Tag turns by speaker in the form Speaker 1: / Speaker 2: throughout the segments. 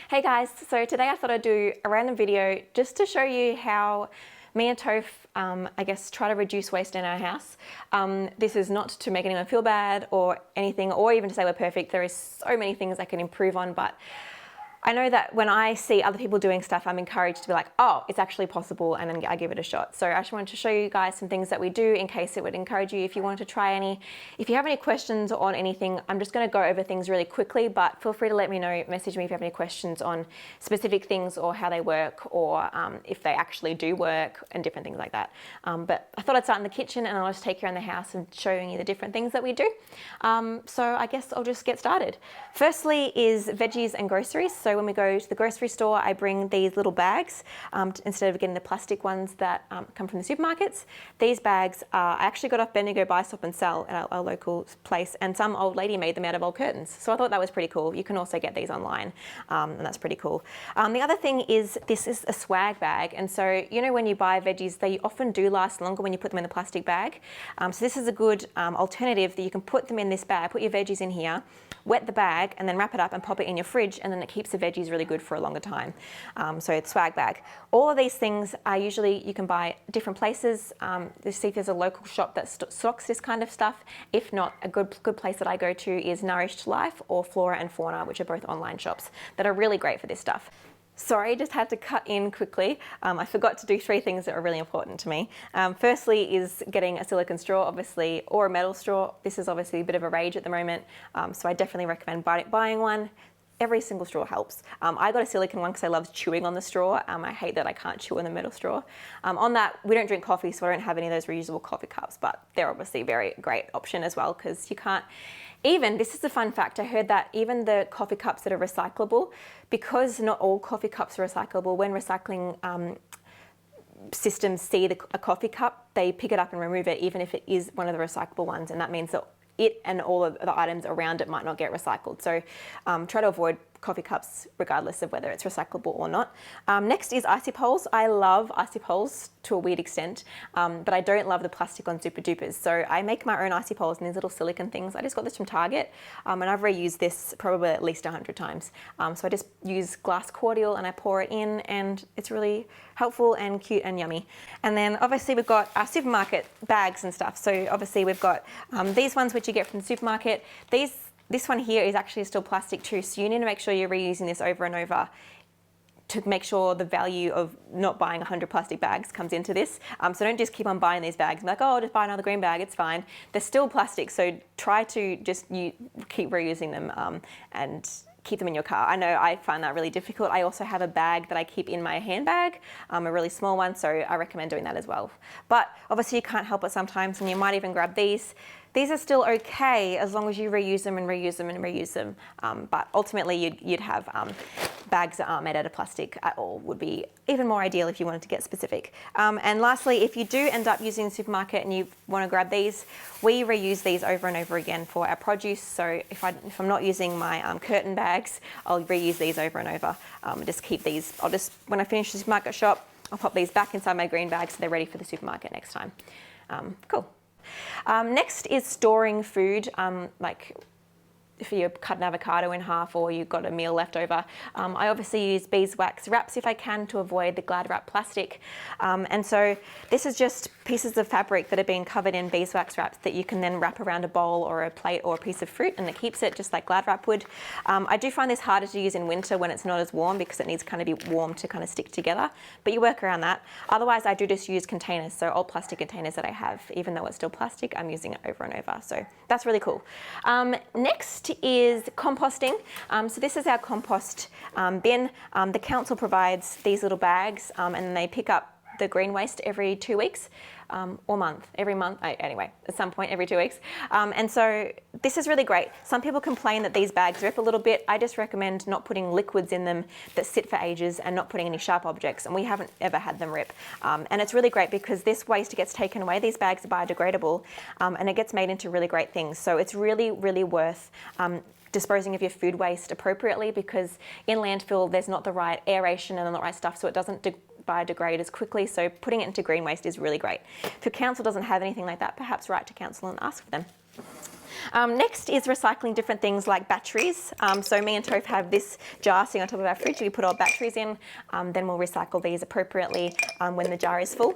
Speaker 1: Hey guys, so today I thought I'd do a random video just to show you how me and Toph, I guess, try to reduce waste in our house. This is not to make anyone feel bad or anything, or even to say we're perfect. There is so many things I can improve on, but I know that when I see other people doing stuff, I'm encouraged to be like, oh, it's actually possible, and then I give it a shot. So I just wanted to show you guys some things that we do in case it would encourage you if you wanted to try any. If you have any questions on anything, I'm just going to go over things really quickly, but feel free to let me know, message me if you have any questions on specific things or how they work, or if they actually do work and different things like that. But I thought I'd start in the kitchen and I'll just take you around the house and showing you the different things that we do. So I guess I'll just get started. Firstly is veggies and groceries. So when we go to the grocery store, I bring these little bags instead of getting the plastic ones that come from the supermarkets. These bags I actually got off Bendigo Buy, Stop and Sell at our local place, and some old lady made them out of old curtains. So I thought that was pretty cool. You can also get these online, and that's pretty cool. The other thing is this is a swag bag, and so you know when you buy veggies, they often do last longer when you put them in the plastic bag. So this is a good alternative that you can put them in this bag, put your veggies in here, wet the bag, and then wrap it up and pop it in your fridge, and then it keeps the veggies really good for a longer time. So it's swag bag. All of these things are usually you can buy different places. See if there's a local shop that stocks this kind of stuff. If not, a good place that I go to is Nourished Life or Flora and Fauna, which are both online shops that are really great for this stuff. Sorry, just had to cut in quickly. I forgot to do 3 things that are really important to me. Firstly is getting a silicone straw, obviously, or a metal straw. This is obviously a bit of a rage at the moment, so I definitely recommend buying one. Every single straw helps. I got a silicone one because I love chewing on the straw. I hate that I can't chew on the metal straw. On that, we don't drink coffee, so I don't have any of those reusable coffee cups, but they're obviously a very great option as well because you can't. Even, this is a fun fact, I heard that even the coffee cups that are recyclable, because not all coffee cups are recyclable, when recycling systems see a coffee cup, they pick it up and remove it, even if it is one of the recyclable ones, and that means that it and all of the items around it might not get recycled. So try to avoid coffee cups regardless of whether it's recyclable or not. Next is icy poles. I love icy poles to a weird extent, but I don't love the plastic on Super Dupers. So I make my own icy poles in these little silicone things. I just got this from Target, and I've reused this probably at least 100 times. So I just use glass cordial and I pour it in, and it's really helpful and cute and yummy. And then obviously we've got our supermarket bags and stuff. So obviously we've got these ones which you get from the supermarket. This one here is actually still plastic too, so you need to make sure you're reusing this over and over to make sure the value of not buying 100 plastic bags comes into this. So don't just keep on buying these bags and be like, oh, I'll just buy another green bag, it's fine. They're still plastic, so try to just keep reusing them and keep them in your car. I know I find that really difficult. I also have a bag that I keep in my handbag, a really small one, so I recommend doing that as well. But obviously you can't help it sometimes, and you might even grab these. These are still okay as long as you reuse them and reuse them and reuse them. But ultimately you'd have bags that aren't made out of plastic at all would be even more ideal if you wanted to get specific. And lastly, if you do end up using the supermarket and you want to grab these, we reuse these over and over again for our produce. So if I'm not using my curtain bags, I'll reuse these over and over. Just keep these, when I finish the supermarket shop, I'll pop these back inside my green bag so they're ready for the supermarket next time. Cool. Next is storing food, like if you cut an avocado in half or you've got a meal left over. I obviously use beeswax wraps if I can to avoid the Glad wrap plastic. And so this is just pieces of fabric that are being covered in beeswax wraps that you can then wrap around a bowl or a plate or a piece of fruit, and it keeps it just like Glad wrap would. I do find this harder to use in winter when it's not as warm because it needs to kind of be warm to kind of stick together, but you work around that. Otherwise I do just use containers, so old plastic containers that I have, even though it's still plastic, I'm using it over and over. So that's really cool. Next is composting. So this is our compost bin. The council provides these little bags, and they pick up the green waste every 2 weeks or every month, anyway, at some point every 2 weeks. And so this is really great. Some people complain that these bags rip a little bit. I just recommend not putting liquids in them that sit for ages and not putting any sharp objects, and we haven't ever had them rip. And it's really great because this waste gets taken away. These bags are biodegradable, and it gets made into really great things. So it's really, really worth disposing of your food waste appropriately, because in landfill there's not the right aeration and the right stuff, so it doesn't biodegrade as quickly. So putting it into green waste is really great. If your council doesn't have anything like that, perhaps write to council and ask for them. Next is recycling different things like batteries. So me and Toph have this jar sitting on top of our fridge. We put our batteries in, then we'll recycle these appropriately when the jar is full.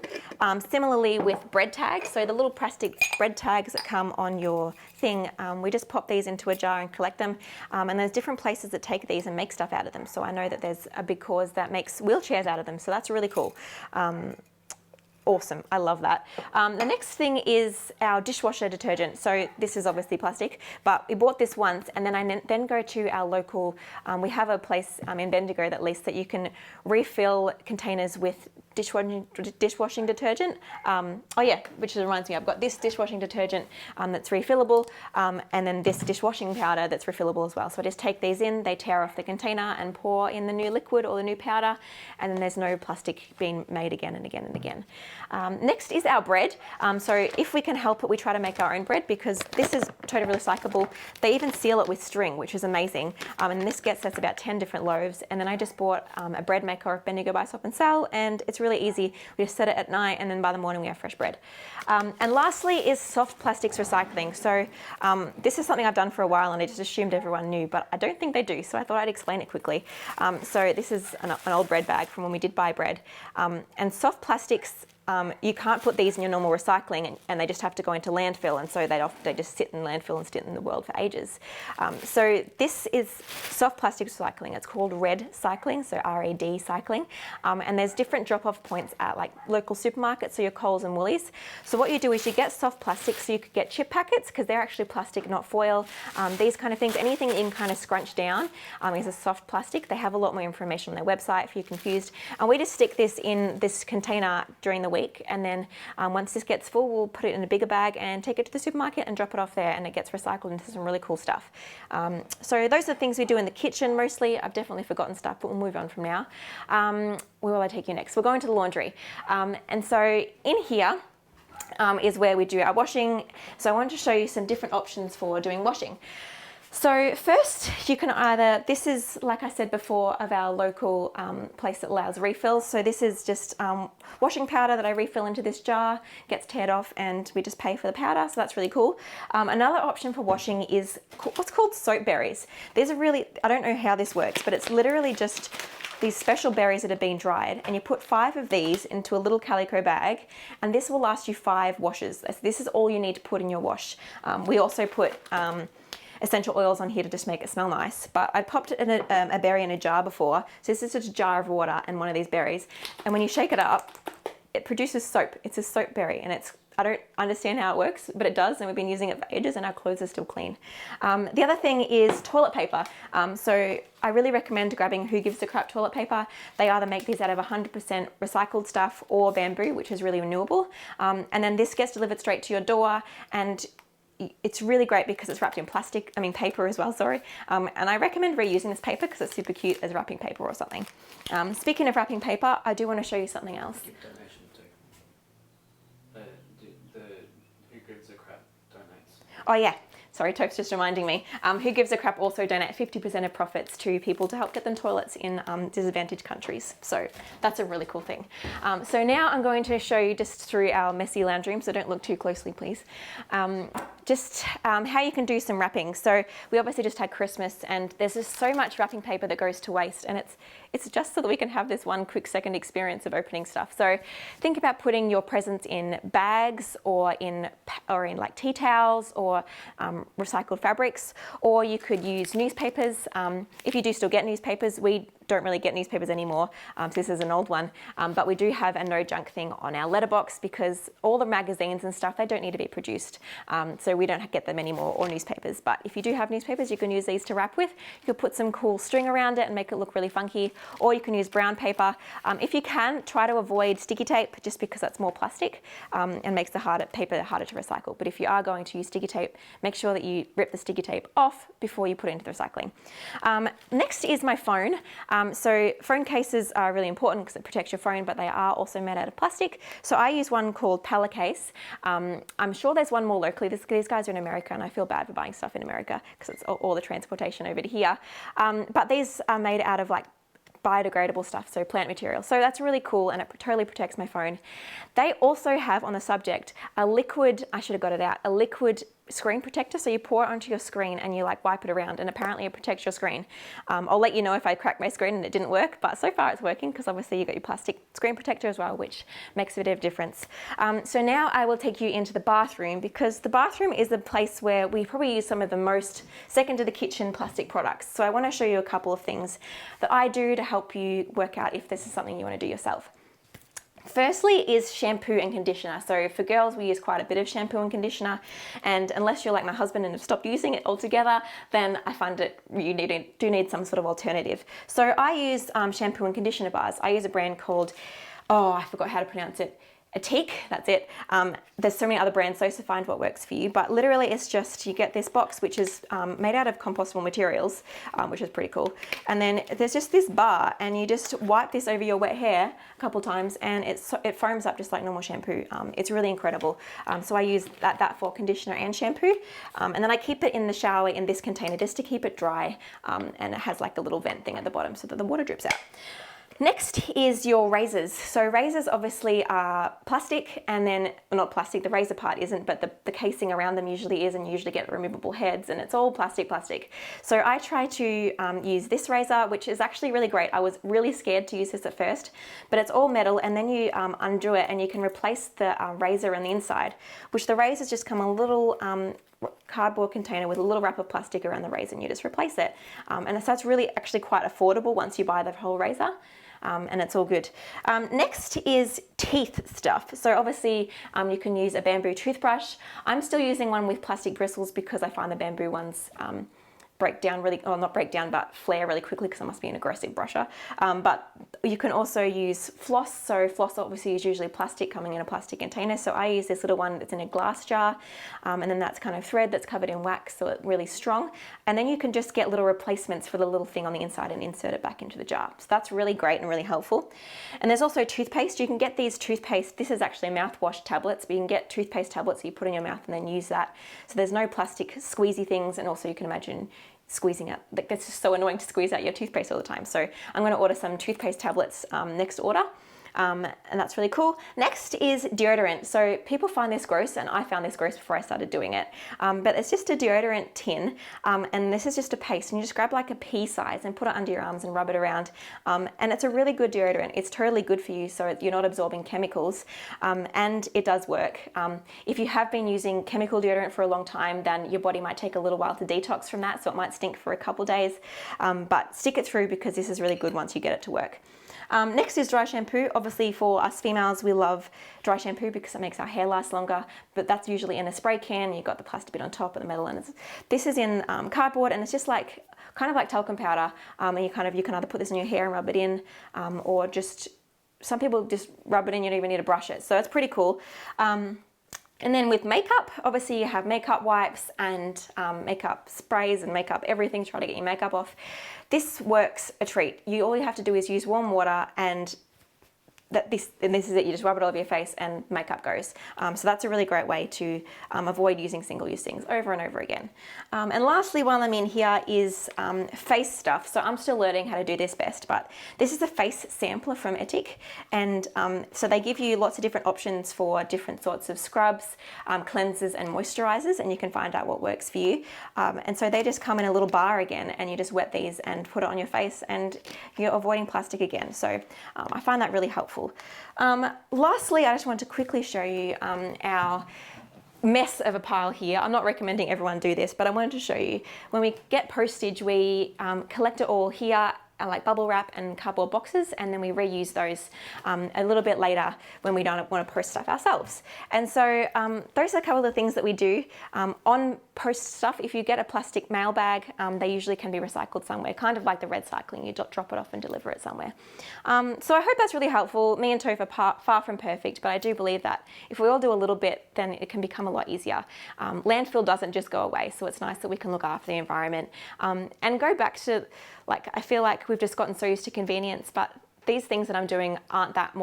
Speaker 1: Similarly with bread tags, so the little plastic bread tags that come on your thing, we just pop these into a jar and collect them. And there's different places that take these and make stuff out of them. So I know that there's a big cause that makes wheelchairs out of them. So that's really cool. Awesome, I love that. The next thing is our dishwasher detergent. So this is obviously plastic, but we bought this once, and then I then go to our local, we have a place in Bendigo that lists that you can refill containers with dishwashing detergent. Oh yeah, which reminds me, I've got this dishwashing detergent that's refillable, and then this dishwashing powder that's refillable as well. So I just take these in, they tear off the container and pour in the new liquid or the new powder, and then there's no plastic being made again and again and again. Next is our bread. So if we can help it, we try to make our own bread because this is totally recyclable. They even seal it with string, which is amazing. And this gets us about 10 different loaves. And then I just bought a bread maker of Bendigo by Sop and Sal, and it's really easy. We just set it at night, and then by the morning we have fresh bread. And lastly is soft plastics recycling. So this is something I've done for a while, and I just assumed everyone knew, but I don't think they do. So I thought I'd explain it quickly. So this is an old bread bag from when we did buy bread. And soft plastics, you can't put these in your normal recycling, and they just have to go into landfill, and so they just sit in landfill and sit in the world for ages. So this is soft plastic recycling. It's called RED cycling, so RED cycling, and there's different drop-off points at like local supermarkets, so your Coles and Woolies. So what you do is you get soft plastic, so you could get chip packets because they're actually plastic, not foil. These kind of things, anything that you can kind of scrunch down is a soft plastic. They have a lot more information on their website if you're confused. And we just stick this in this container during the week, and then once this gets full, we'll put it in a bigger bag and take it to the supermarket and drop it off there, and it gets recycled into some really cool stuff. So those are the things we do in the kitchen mostly. I've definitely forgotten stuff, but we'll move on from now. Where will I take you next? We're going to the laundry. And so in here is where we do our washing. So I wanted to show you some different options for doing washing. So first, you can either, this is, like I said before, of our local place that allows refills. So this is just washing powder that I refill into this jar, gets teared off, and we just pay for the powder, so that's really cool. Another option for washing is what's called soap berries. These are really, I don't know how this works, but it's literally just these special berries that have been dried, and you put 5 of these into a little calico bag, and this will last you 5 washes. This is all you need to put in your wash. We also put essential oils on here to just make it smell nice, but I popped it in a berry in a jar before. So this is just a jar of water and one of these berries, and when you shake it up, it produces soap. It's a soap berry, and I don't understand how it works, but it does, and we've been using it for ages, and our clothes are still clean. The other thing is toilet paper. So I really recommend grabbing Who Gives a Crap toilet paper. They either make these out of 100% recycled stuff or bamboo, which is really renewable. And then this gets delivered straight to your door, and it's really great because it's wrapped in paper as well, sorry. And I recommend reusing this paper because it's super cute as wrapping paper or something. Speaking of wrapping paper, I do want to show you something else.
Speaker 2: Donation too. The Who Gives a Crap donates.
Speaker 1: Oh yeah, sorry, Tope's just reminding me. Who Gives a Crap also donate 50% of profits to people to help get them toilets in disadvantaged countries. So that's a really cool thing. So now I'm going to show you just through our messy lounge room, so don't look too closely, please. How you can do some wrapping. So we obviously just had Christmas, and there's just so much wrapping paper that goes to waste, and it's just so that we can have this one quick second experience of opening stuff. So think about putting your presents in bags or in like tea towels or recycled fabrics, or you could use newspapers. If you do still get newspapers, we don't really get newspapers anymore, so this is an old one, but we do have a no junk thing on our letterbox because all the magazines and stuff, they don't need to be produced, so we don't get them anymore, or newspapers. But if you do have newspapers, you can use these to wrap with. You could put some cool string around it and make it look really funky, or you can use brown paper. If you can, try to avoid sticky tape just because that's more plastic and makes the paper harder to recycle. But if you are going to use sticky tape, make sure that you rip the sticky tape off before you put it into the recycling. Next is my phone. So phone cases are really important because it protects your phone, but they are also made out of plastic. So I use one called Pallacase. I'm sure there's one more locally. These guys are in America, and I feel bad for buying stuff in America because it's all the transportation over to here. But these are made out of like biodegradable stuff, so plant material. So that's really cool, and it totally protects my phone. They also have on the subject a liquid, I should have got it out, a liquid screen protector. So you pour it onto your screen and you like wipe it around, and apparently it protects your screen. I'll let you know if I crack my screen and it didn't work, but so far it's working because obviously you got your plastic screen protector as well, which makes a bit of difference. So now I will take you into the bathroom, because the bathroom is the place where we probably use some of the most, second to the kitchen, plastic products. So I want to show you a couple of things that I do to help you work out if this is something you want to do yourself. Firstly is shampoo and conditioner. So for girls, we use quite a bit of shampoo and conditioner, and unless you're like my husband and have stopped using it altogether, then I find it you do need some sort of alternative. So I use shampoo and conditioner bars. I use a brand called, I forgot how to pronounce it, Etique, that's it. There's so many other brands, so find what works for you. But literally it's just, you get this box, which is made out of compostable materials, which is pretty cool. And then there's just this bar, and you just wipe this over your wet hair a couple times, and it foams up just like normal shampoo. It's really incredible. So I use that for conditioner and shampoo. And then I keep it in the shower in this container just to keep it dry. And it has like a little vent thing at the bottom so that the water drips out. Next is your razors. So razors obviously are plastic, and then, well, not plastic, the razor part isn't, but the casing around them usually is, and you usually get removable heads, and it's all plastic. So I try to use this razor, which is actually really great. I was really scared to use this at first, but it's all metal, and then you undo it and you can replace the razor on the inside, which the razors just come a little cardboard container with a little wrap of plastic around the razor, and you just replace it. And so it's really actually quite affordable once you buy the whole razor. And it's all good. Next is teeth stuff. So obviously you can use a bamboo toothbrush. I'm still using one with plastic bristles because I find the bamboo ones break down really, or not break down, but flare really quickly because I must be an aggressive brusher. But you can also use floss. So floss obviously is usually plastic, coming in a plastic container. So I use this little one that's in a glass jar, and then that's kind of thread that's covered in wax, so it's really strong. And then you can just get little replacements for the little thing on the inside and insert it back into the jar. So that's really great and really helpful. And there's also toothpaste. You can get these toothpaste, this is actually mouthwash tablets, but you can get toothpaste tablets that you put in your mouth and then use that. So there's no plastic squeezy things, and also you can imagine squeezing out, like, that's just so annoying to squeeze out your toothpaste all the time. So I'm going to order some toothpaste tablets next order. And that's really cool. Next is deodorant. So people find this gross, and I found this gross before I started doing it. But it's just a deodorant tin, and this is just a paste, and you just grab like a pea size and put it under your arms and rub it around. And it's a really good deodorant. It's totally good for you, so you're not absorbing chemicals, and it does work. If you have been using chemical deodorant for a long time, then your body might take a little while to detox from that, so it might stink for a couple days. But stick it through, because this is really good once you get it to work. Next is dry shampoo. Obviously for us females, we love dry shampoo because it makes our hair last longer, but that's usually in a spray can. You've got the plastic bit on top of the metal, and this is in cardboard, and it's just like, kind of like talcum powder. And you can either put this in your hair and rub it in, or just, some people just rub it in, you don't even need to brush it. So it's pretty cool. And then with makeup, obviously you have makeup wipes and makeup sprays and makeup everything to try to get your makeup off. This works a treat. All you have to do is use warm water, and this is it. You just rub it all over your face and makeup goes. So that's a really great way to avoid using single-use things over and over again. And lastly, while I'm in here, is face stuff. So I'm still learning how to do this best, but this is a face sampler from Etique, and so they give you lots of different options for different sorts of scrubs, cleansers and moisturizers, and you can find out what works for you. And so they just come in a little bar again, and you just wet these and put it on your face, and you're avoiding plastic again. So I find that really helpful. Lastly, I just want to quickly show you our mess of a pile here. I'm not recommending everyone do this, but I wanted to show you. When we get postage, we collect it all here, like bubble wrap and cardboard boxes, and then we reuse those a little bit later when we don't want to post stuff ourselves. And so those are a couple of things that we do. On post stuff, if you get a plastic mail bag, they usually can be recycled somewhere, kind of like the red cycling. You drop it off and deliver it somewhere. So I hope that's really helpful. Me and Toph are far from perfect, but I do believe that if we all do a little bit, then it can become a lot easier. Landfill doesn't just go away, so it's nice that we can look after the environment and go back to, like, I feel like we've just gotten so used to convenience, but these things that I'm doing aren't that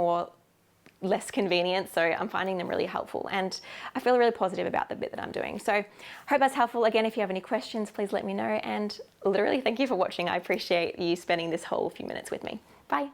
Speaker 1: less convenient, so I'm finding them really helpful, and I feel really positive about the bit that I'm doing. So I hope that's helpful. Again, if you have any questions, please let me know, and literally thank you for watching. I appreciate you spending this whole few minutes with me. Bye.